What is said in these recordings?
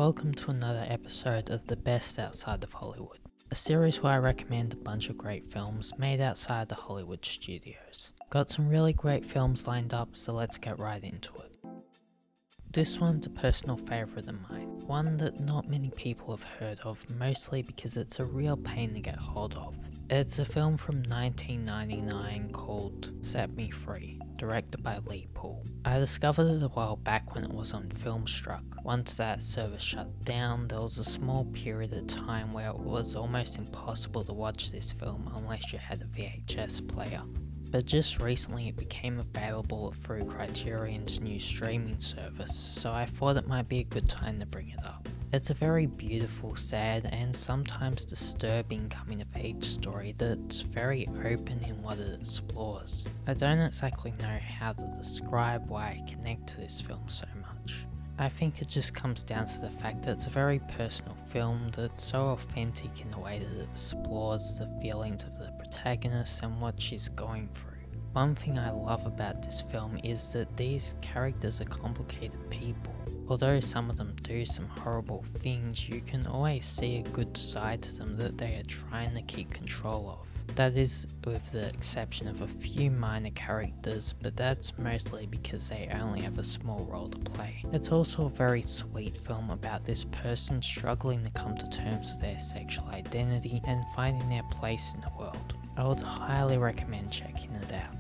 Welcome to another episode of The Best Outside of Hollywood, a series where I recommend a bunch of great films made outside the Hollywood studios. Got some really great films lined up, so let's get right into it. This one's a personal favourite of mine, one that not many people have heard of, mostly because it's a real pain to get hold of. It's a film from 1999 called Set Me Free, directed by Lee Poole. I discovered it a while back when it was on Filmstruck. Once that service shut down, there was a small period of time where it was almost impossible to watch this film unless you had a VHS player. But just recently it became available through Criterion's new streaming service, so I thought it might be a good time to bring it up. It's a very beautiful, sad, and sometimes disturbing coming-of-age story that's very open in what it explores. I don't exactly know how to describe why I connect to this film so much. I think it just comes down to the fact that it's a very personal film that's so authentic in the way that it explores the feelings of the protagonist and what she's going through. One thing I love about this film is that these characters are complicated people. Although some of them do some horrible things, you can always see a good side to them that they are trying to keep control of. That is with the exception of a few minor characters, but that's mostly because they only have a small role to play. It's also a very sweet film about this person struggling to come to terms with their sexual identity and finding their place in the world. I would highly recommend checking it out.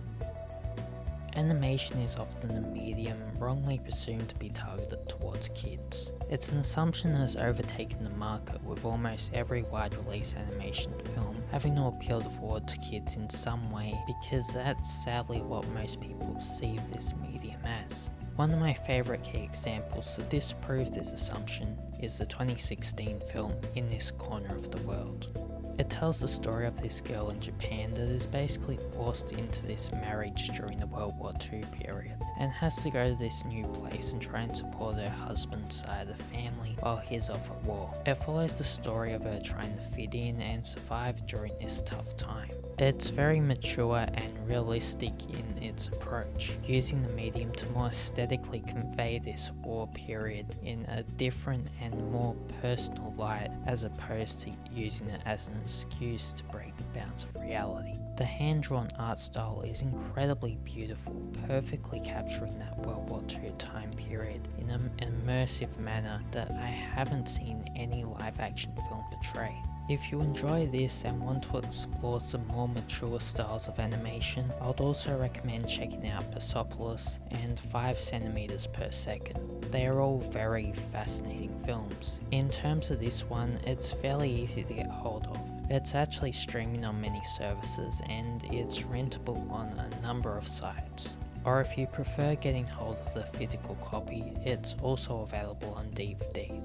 Animation is often a medium wrongly presumed to be targeted towards kids. It's an assumption that has overtaken the market, with almost every wide release animation film having to appeal towards kids in some way, because that's sadly what most people perceive this medium as. One of my favourite key examples to disprove this assumption is the 2016 film In This Corner of the World. It tells the story of this girl in Japan that is basically forced into this marriage during the World War II period, and has to go to this new place and try and support her husband's side of the family while he's off at war. It follows the story of her trying to fit in and survive during this tough time. It's very mature and realistic in its approach, using the medium to more aesthetically convey this war period in a different and more personal light, as opposed to using it as an excuse to break the bounds of reality. The hand-drawn art style is incredibly beautiful, perfectly capturing that World War II time period in an immersive manner that I haven't seen any live-action film portray. If you enjoy this and want to explore some more mature styles of animation, I would also recommend checking out Persepolis and 5cm per second. They are all very fascinating films. In terms of this one, it's fairly easy to get hold of. It's actually streaming on many services and it's rentable on a number of sites. Or if you prefer getting hold of the physical copy, it's also available on DVD.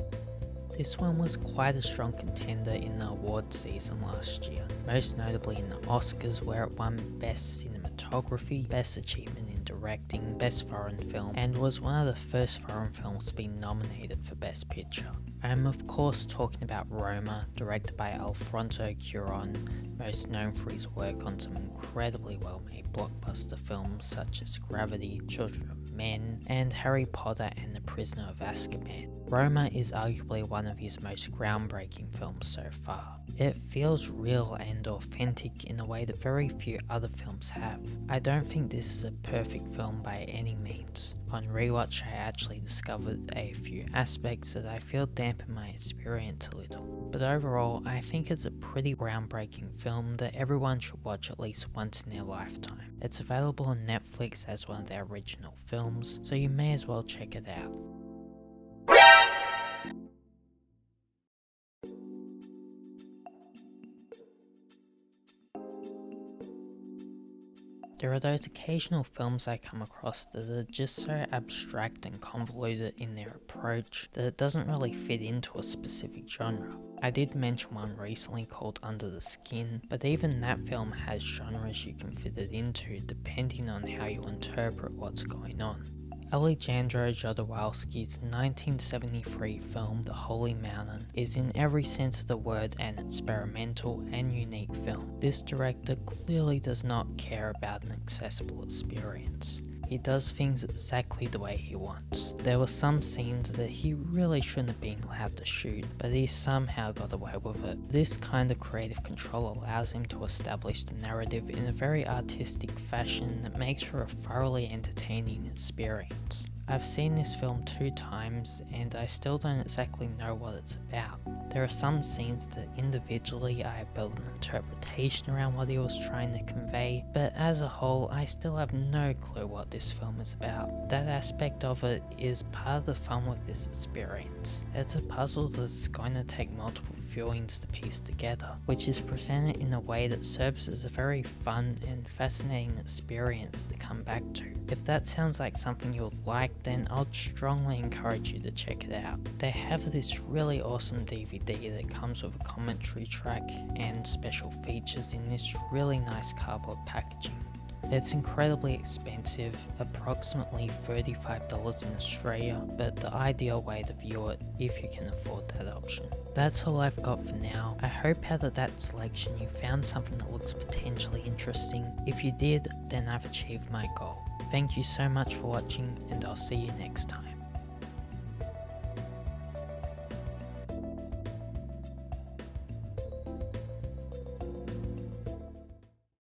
This one was quite a strong contender in the awards season last year, most notably in the Oscars, where it won Best Cinematography, Best Achievement in Directing, Best Foreign Film, and was one of the first foreign films to be nominated for Best Picture. I am of course talking about Roma, directed by Alfonso Cuarón, most known for his work on some incredibly well-made blockbuster films such as Gravity, Children of Men, and Harry Potter and the Prisoner of Azkaban. Roma is arguably one of his most groundbreaking films so far. It feels real and authentic in a way that very few other films have. I don't think this is a perfect film by any means. On rewatch, I actually discovered a few aspects that I feel dampen my experience a little. But overall, I think it's a pretty groundbreaking film that everyone should watch at least once in their lifetime. It's available on Netflix as one of their original films, so you may as well check it out. There are those occasional films I come across that are just so abstract and convoluted in their approach that it doesn't really fit into a specific genre. I did mention one recently called Under the Skin, but even that film has genres you can fit it into depending on how you interpret what's going on. Alejandro Jodorowsky's 1973 film The Holy Mountain is in every sense of the word an experimental and unique film. This director clearly does not care about an accessible experience. He he does things exactly the way he wants. There were some scenes that he really shouldn't have been allowed to shoot, but he somehow got away with it. This kind of creative control allows him to establish the narrative in a very artistic fashion that makes for a thoroughly entertaining experience. I've seen this film 2 times and I still don't exactly know what it's about. There are some scenes that individually I have built an interpretation around what he was trying to convey, but as a whole I still have no clue what this film is about. That aspect of it is part of the fun with this experience. It's a puzzle that's going to take multiple viewings to piece together, which is presented in a way that serves as a very fun and fascinating experience to come back to. If that sounds like something you would like, then I'd strongly encourage you to check it out. They have this really awesome DVD that comes with a commentary track and special features in this really nice cardboard packaging. It's incredibly expensive, approximately $35 in Australia, but the ideal way to view it if you can afford that option. That's all I've got for now. I hope out of that selection you found something that looks potentially interesting. If you did, then I've achieved my goal. Thank you so much for watching, and I'll see you next time.